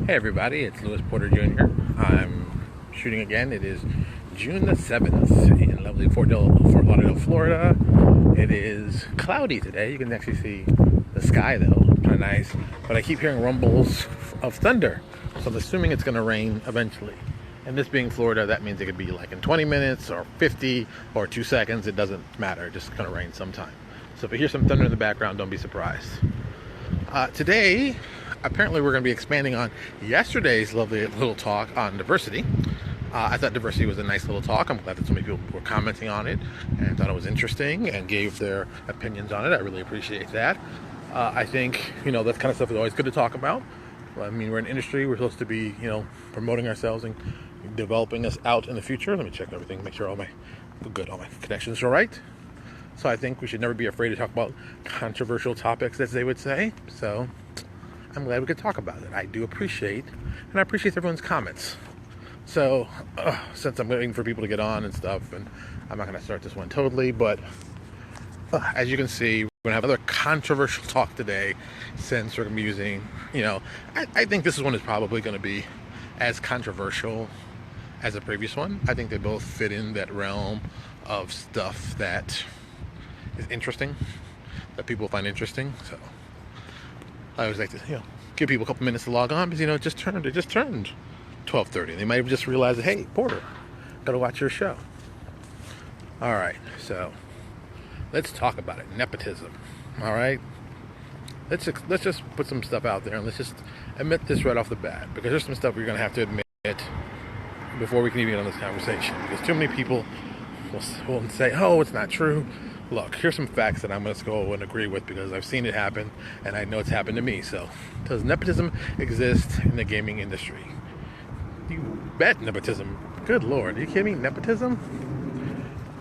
Hey everybody, it's Lewis Porter Jr. I'm shooting again. It is June the 7th in lovely Fort Lauderdale, Florida. It is cloudy today. You can actually see the sky though, kind of nice. But I keep hearing rumbles of thunder. So I'm assuming it's going to rain eventually. And this being Florida, that means it could be like in 20 minutes or 50 or 2 seconds. It doesn't matter. It's just going to rain sometime. So if you hear some thunder in the background, don't be surprised. Today, apparently we're going to be expanding on yesterday's lovely little talk on diversity. I thought diversity was a nice little talk. I'm glad that so many people were commenting on it and thought it was interesting and gave their opinions on it. I really appreciate that. I think, that kind of stuff is always good to talk about. I mean, we're in industry. We're supposed to be, promoting ourselves and developing us out in the future. Let me check everything, make sure all my connections are right. So I think we should never be afraid to talk about controversial topics, as they would say. So I'm glad we could talk about it. I do appreciate, and I appreciate everyone's comments. So since I'm waiting for people to get on and stuff, and I'm not going to start this one totally, but as you can see, we're going to have another controversial talk today, since we're going to be using, I think this one is probably going to be as controversial as the previous one. I think they both fit in that realm of stuff that is interesting, that people find interesting. So I always like to, give people a couple minutes to log on, because, it just turned 12:30. They might have just realized that, hey, Porter, gotta watch your show. All right, so let's talk about it. Nepotism. All right, let's just put some stuff out there, and let's just admit this right off the bat, because there's some stuff we're gonna have to admit before we can even get on this conversation, because too many people will say, oh, it's not true. Look, here's some facts that I'm going to go and agree with, because I've seen it happen and I know it's happened to me. So, does nepotism exist in the gaming industry? You bet nepotism. Good Lord, are you kidding me? Nepotism?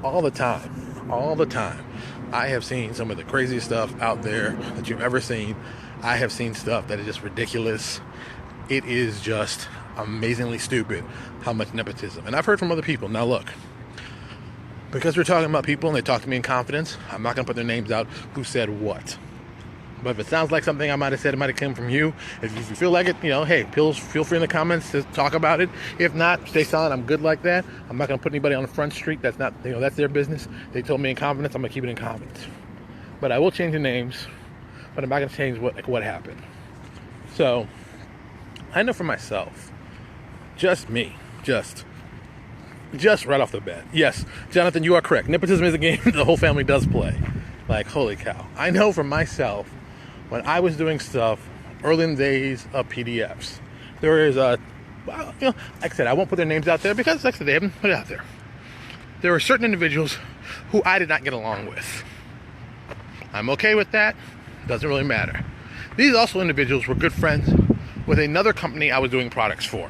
All the time. All the time. I have seen some of the craziest stuff out there that you've ever seen. I have seen stuff that is just ridiculous. It is just amazingly stupid how much nepotism. And I've heard from other people. Now look, because we're talking about people and they talk to me in confidence, I'm not going to put their names out who said what. But if it sounds like something I might have said, it might have come from you. If you feel like it, hey, feel free in the comments to talk about it. If not, stay silent. I'm good like that. I'm not going to put anybody on the front street. That's not, that's their business. They told me in confidence. I'm going to keep it in confidence. But I will change the names, but I'm not going to change what happened. So I know for myself, just me, just right off the bat. Yes, Jonathan, you are correct. Nepotism is a game the whole family does play. Like, holy cow. I know for myself, when I was doing stuff early in the days of PDFs, there is like I said, I won't put their names out there because, like I said, they haven't put it out there. There were certain individuals who I did not get along with. I'm okay with that. Doesn't really matter. These also individuals were good friends with another company I was doing products for.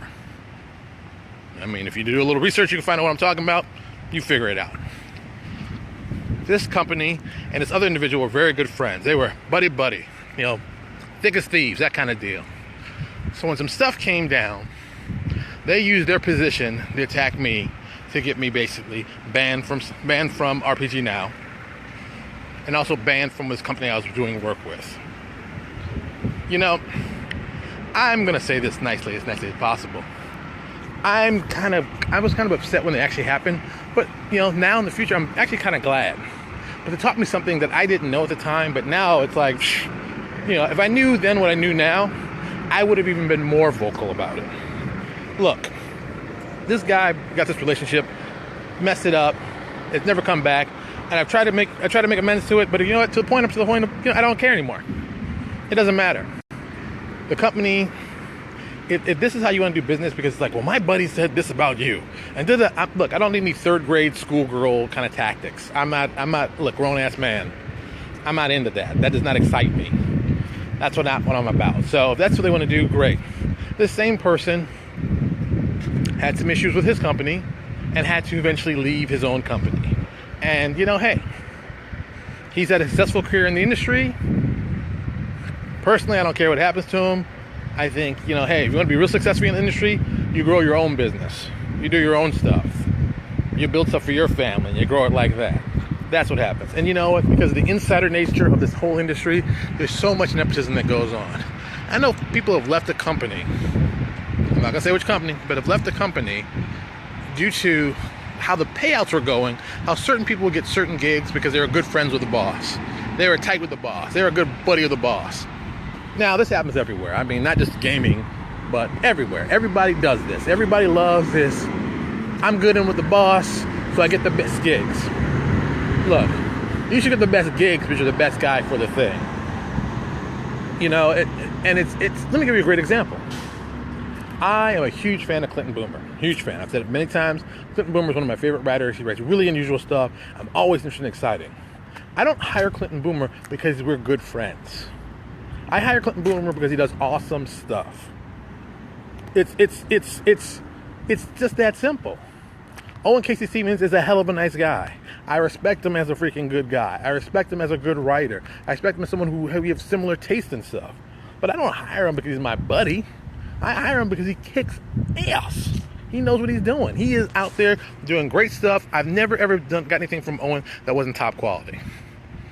I mean, if you do a little research, you can find out what I'm talking about. You figure it out. This company and this other individual were very good friends. They were buddy, thick as thieves, that kind of deal. So when some stuff came down, they used their position to attack me, to get me basically banned from RPG Now, and also banned from this company I was doing work with. I'm going to say this nicely as possible. I was kind of upset when it actually happened, but now in the future I'm actually kind of glad. But it taught me something that I didn't know at the time, but now it's like, if I knew then what I knew now, I would have even been more vocal about it. Look, this guy got this relationship, messed it up, it's never come back, and I try to make amends to it, but up to the point of, I don't care anymore. It doesn't matter. The company. If this is how you want to do business, because it's like, well, my buddy said this about you, and look, I don't need any third grade schoolgirl kind of tactics. I'm not. Look, grown ass man. I'm not into that. That does not excite me. That's what I'm about. So if that's what they want to do, great. This same person had some issues with his company, and had to eventually leave his own company. And hey, he's had a successful career in the industry. Personally, I don't care what happens to him. I think, hey, if you want to be real successful in the industry, you grow your own business. You do your own stuff. You build stuff for your family, and you grow it like that. That's what happens. And you know what? Because of the insider nature of this whole industry, there's so much nepotism that goes on. I know people have left the company I'm not going to say which company, but have left the company due to how the payouts were going, how certain people would get certain gigs because they were good friends with the boss. They were tight with the boss. They were a good buddy of the boss. Now, this happens everywhere. I mean, not just gaming, but everywhere. Everybody does this. Everybody loves this. I'm good in with the boss, so I get the best gigs. Look, you should get the best gigs because you're the best guy for the thing. You know, and it's. Let me give you a great example. I am a huge fan of Clinton Boomer. Huge fan. I've said it many times. Clinton Boomer is one of my favorite writers. He writes really unusual stuff. I'm always interested and exciting. I don't hire Clinton Boomer because we're good friends. I hire Clinton Boomer because he does awesome stuff. It's just that simple. Owen Casey Stevens is a hell of a nice guy. I respect him as a freaking good guy. I respect him as a good writer. I respect him as someone who we have similar taste and stuff. But I don't hire him because he's my buddy. I hire him because he kicks ass. He knows what he's doing. He is out there doing great stuff. I've never ever got anything from Owen that wasn't top quality.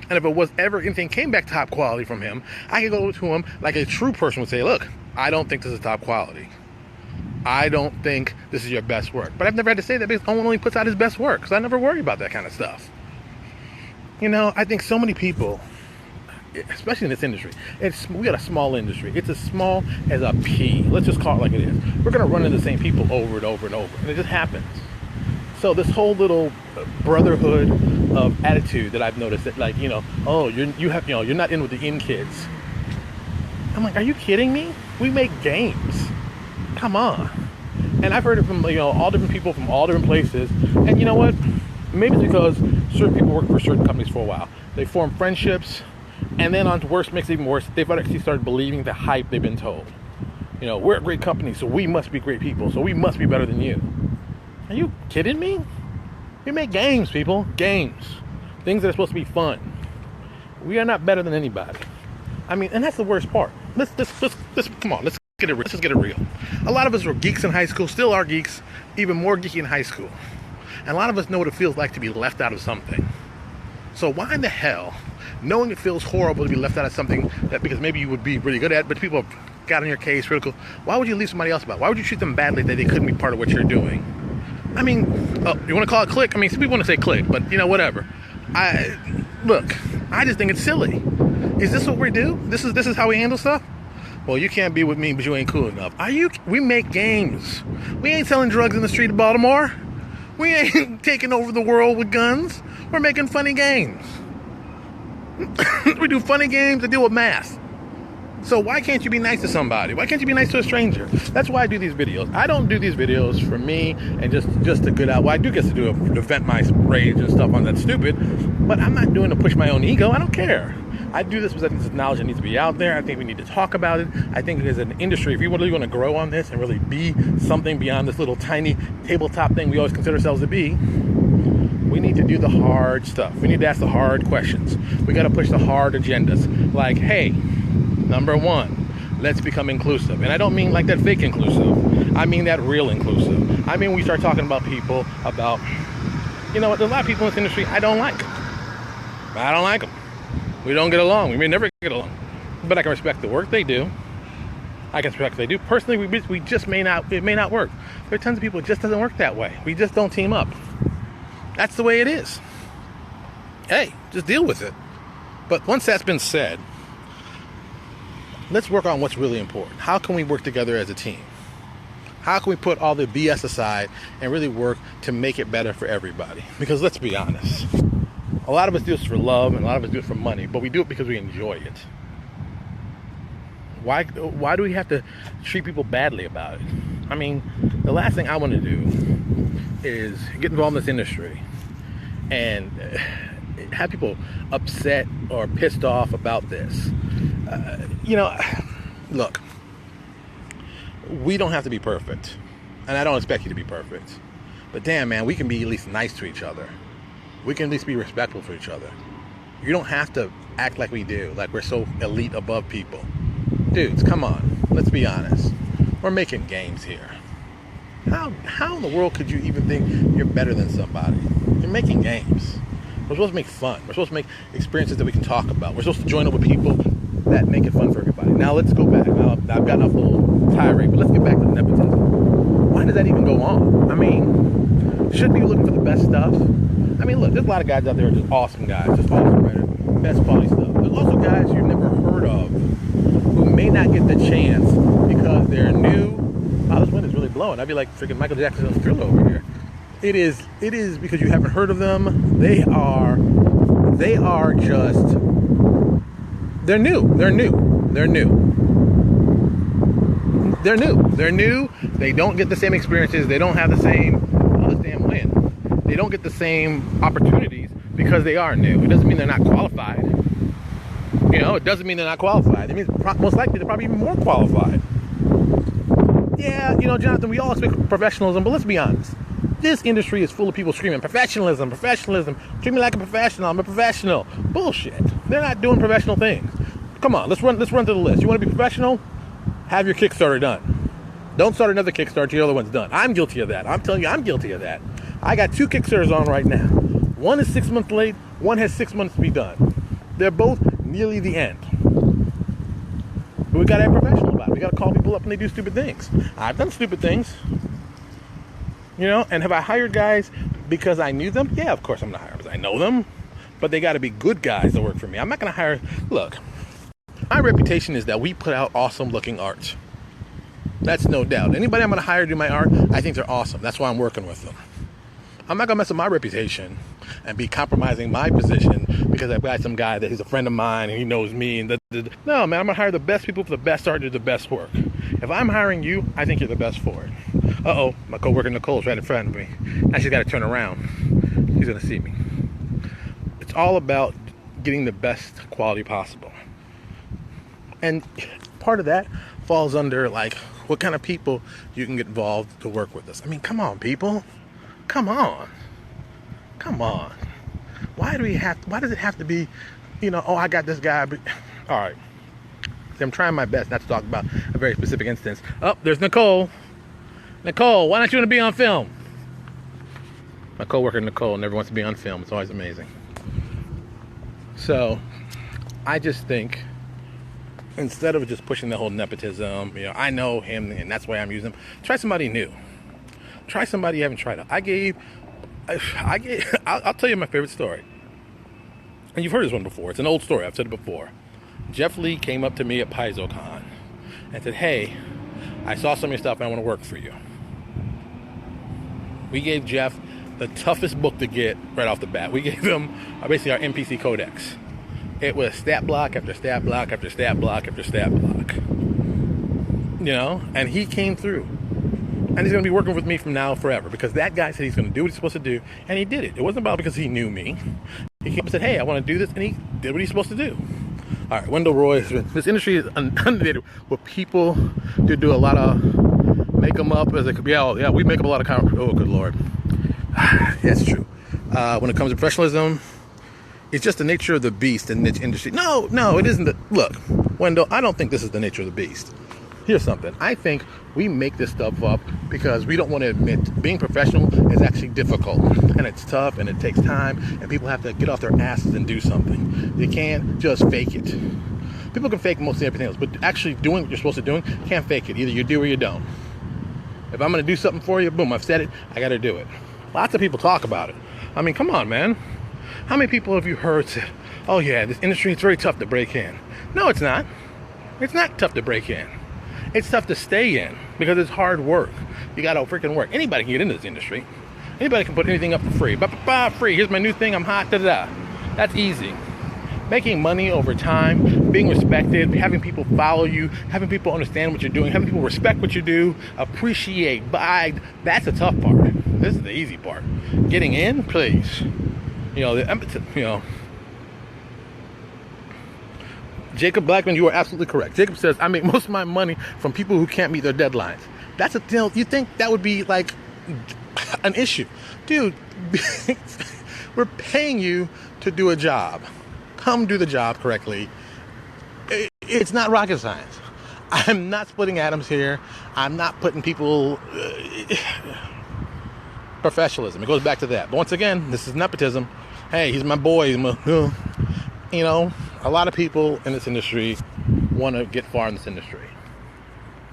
And if it was ever anything came back top quality from him, I could go to him like a true person would say, look, I don't think this is top quality. I don't think this is your best work. But I've never had to say that because Owen only puts out his best work, because I never worry about that kind of stuff. You know, I think so many people, especially in this industry, we got a small industry. It's as small as a pea. Let's just call it like it is. We're going to run into the same people over and over and over, and it just happens. So this whole little brotherhood of attitude that I've noticed, that like, you know, oh, you're not in with the in kids. I'm like, are you kidding me? We make games. Come on. And I've heard it from, you know, all different people from all different places. And you know what? Maybe it's because certain people work for certain companies for a while. They form friendships, and then on to worse, makes it even worse, they've actually started believing the hype they've been told. You know, we're a great company, so we must be great people, so we must be better than you. Are you kidding me? We make games, people. Games. Things that are supposed to be fun. We are not better than anybody. I mean, and that's the worst part. Let's come on, let's just get it real. A lot of us were geeks in high school, still are geeks, even more geeky in high school. And a lot of us know what it feels like to be left out of something. So why in the hell, knowing it feels horrible to be left out of something that because maybe you would be really good at, but people have got on your case, critical, why would you leave somebody else about? Why would you treat them badly that they couldn't be part of what you're doing? I mean, you want to call it click? I mean, some people want to say click, but you know, whatever. I just think it's silly. Is this what we do? This is how we handle stuff? Well, you can't be with me, but you ain't cool enough. We make games. We ain't selling drugs in the street of Baltimore. We ain't taking over the world with guns. We're making funny games. We do funny games that deal with math. So why can't you be nice to somebody? Why can't you be nice to a stranger? That's why I do these videos. I don't do these videos for me and just to get out. Well, I do get to do it to vent my rage and stuff on that stupid, but I'm not doing it to push my own ego. I don't care. I do this because I think this knowledge that needs to be out there. I think we need to talk about it. I think as an industry, if you really want to grow on this and really be something beyond this little tiny tabletop thing we always consider ourselves to be, we need to do the hard stuff. We need to ask the hard questions. We got to push the hard agendas. Like, hey, number one, let's become inclusive. And I don't mean like that fake inclusive. I mean that real inclusive. I mean we start talking about people, about, you know what, there's a lot of people in this industry I don't like. I don't like them. We don't get along. We may never get along. But I can respect the work they do. I can respect what they do. Personally, we just it may not work. There are tons of people it just doesn't work that way. We just don't team up. That's the way it is. Hey, just deal with it. But once that's been said, let's work on what's really important. How can we work together as a team? How can we put all the BS aside and really work to make it better for everybody? Because let's be honest, a lot of us do this for love and a lot of us do it for money, but we do it because we enjoy it. Why do we have to treat people badly about it? I mean, the last thing I want to do is get involved in this industry and have people upset or pissed off about this. You know, look, we don't have to be perfect, and I don't expect you to be perfect, but damn, man, we can be at least nice to each other. We can at least be respectful for each other. You don't have to act like we do, like we're so elite above people. Dudes, come on, let's be honest. We're making games here. How in the world could you even think you're better than somebody? You're making games. We're supposed to make fun. We're supposed to make experiences that we can talk about. We're supposed to join up with people that make it fun for everybody. Now let's go back. Now I've gotten off a little tirade, but let's get back to the nepotism. Why does that even go on? I mean, shouldn't we be looking for the best stuff? I mean, look, there's a lot of guys out there, just awesome guys, just awesome writers, best quality stuff. There's also guys you've never heard of who may not get the chance because they're new. Wow, this wind is really blowing. I'd be like freaking Michael Jackson's Thriller over here. It is because you haven't heard of them. They're new. They don't get the same experiences. They don't have the same, oh, this damn wind. They don't get the same opportunities because they are new. It doesn't mean they're not qualified. It doesn't mean they're not qualified. It means most likely they're probably even more qualified. Yeah, Jonathan, we all expect professionalism, but let's be honest. This industry is full of people screaming, professionalism, treat me like a professional, I'm a professional. Bullshit. They're not doing professional things. Come on, let's run through the list. You want to be professional? Have your Kickstarter done. Don't start another Kickstarter till the other one's done. I'm guilty of that. I'm telling you, I'm guilty of that. I got 2 Kickstarters on right now. One is 6 months late, one has 6 months to be done. They're both nearly the end. But we gotta have professional about it. We gotta call people up when they do stupid things. I've done stupid things. And have I hired guys because I knew them? Yeah, of course I'm gonna hire them because I know them. But they gotta be good guys to work for me. I'm not gonna hire, look, my reputation is that we put out awesome looking art. That's no doubt. Anybody I'm gonna hire to do my art, I think they're awesome. That's why I'm working with them. I'm not gonna mess up my reputation and be compromising my position because I've got some guy that he's a friend of mine and he knows me. No, man, I'm gonna hire the best people for the best art to do the best work. If I'm hiring you, I think you're the best for it. Uh-oh, my coworker Nicole's right in front of me. Now she's got to turn around. She's gonna see me. It's all about getting the best quality possible. And part of that falls under like what kind of people you can get involved to work with us. I mean, come on, people. Come on. Why does it have to be, I got this guy. All right. I'm trying my best not to talk about a very specific instance. Oh, there's Nicole. Nicole, why don't you want to be on film? My coworker Nicole never wants to be on film. It's always amazing. So, I just think instead of just pushing the whole nepotism, I know him and that's why I'm using him. Try somebody new. Try somebody you haven't tried out. I'll tell you my favorite story. And you've heard this one before. It's an old story. I've said it before. Jeff Lee came up to me at PaizoCon and said, hey, I saw some of your stuff and I want to work for you. We gave Jeff the toughest book to get right off the bat. We gave him basically our MPC Codex. It was stat block after stat block after stat block after stat block. And he came through. And he's going to be working with me from now forever because that guy said he's going to do what he's supposed to do, and he did it. It wasn't about because he knew me. He came and said, hey, I want to do this, and he did what he's supposed to do. All right, Wendell Roy, this industry is inundated with people who do a lot of make them up as it could be. Yeah, we make up a lot of oh, good Lord. That's true. When it comes to professionalism, it's just the nature of the beast in niche industry. No, it isn't. Look, Wendell, I don't think this is the nature of the beast. Here's something. I think we make this stuff up because we don't want to admit being professional is actually difficult and it's tough and it takes time and people have to get off their asses and do something. They can't just fake it. People can fake mostly everything else, but actually doing what you're supposed to do, you can't fake it. Either you do or you don't. If I'm going to do something for you, boom, I've said it, I got to do it. Lots of people talk about it. I mean, come on, man. How many people have you heard say, oh yeah, this industry, it's very tough to break in? No, it's not. It's not tough to break in. It's tough to stay in because it's hard work. You got to freaking work. Anybody can get into this industry. Anybody can put anything up for free. Free. Here's my new thing. I'm hot. Da-da-da. That's easy. Making money over time, being respected, having people follow you, having people understand what you're doing, having people respect what you do, appreciate, buy. That's the tough part. This is the easy part. Getting in, please. Jacob Blackman, you are absolutely correct. Jacob says, I make most of my money from people who can't meet their deadlines. That's a deal. You think that would be like an issue? Dude, we're paying you to do a job. Come do the job correctly. It's not rocket science. I'm not splitting atoms here. I'm not putting people... professionalism. It goes back to that. But once again, this is nepotism. Hey, he's my boy. A lot of people in this industry want to get far in this industry.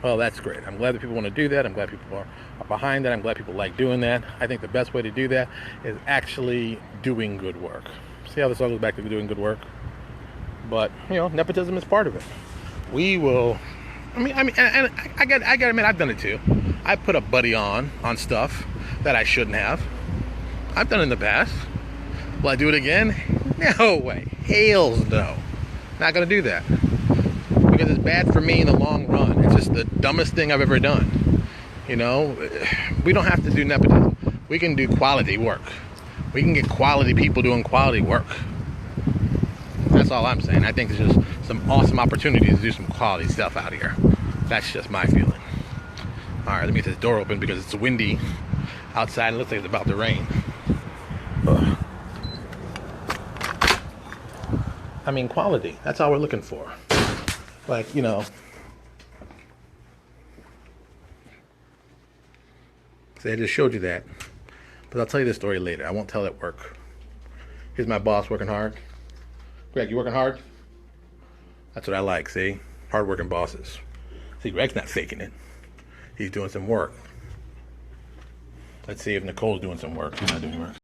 Well, that's great. I'm glad that people want to do that. I'm glad people are behind that. I'm glad people like doing that. I think the best way to do that is actually doing good work. See how this all goes back to doing good work? But, nepotism is part of it. We will, and I got to admit, I've done it too. I put a buddy on stuff that I shouldn't have. I've done it in the past. Will I do it again? No way. Hails no. Not going to do that. Because it's bad for me in the long run. It's just the dumbest thing I've ever done. We don't have to do nepotism. We can do quality work. We can get quality people doing quality work. That's all I'm saying. I think there's just some awesome opportunities to do some quality stuff out here. That's just my feeling. Alright, let me get this door open because it's windy outside. It looks like it's about to rain. Ugh. Quality. That's all we're looking for. See, I just showed you that. But I'll tell you this story later. I won't tell it at work. Here's my boss working hard. Greg, you working hard? That's what I like, see? Hard-working bosses. See, Greg's not faking it. He's doing some work. Let's see if Nicole's doing some work. She's not doing work.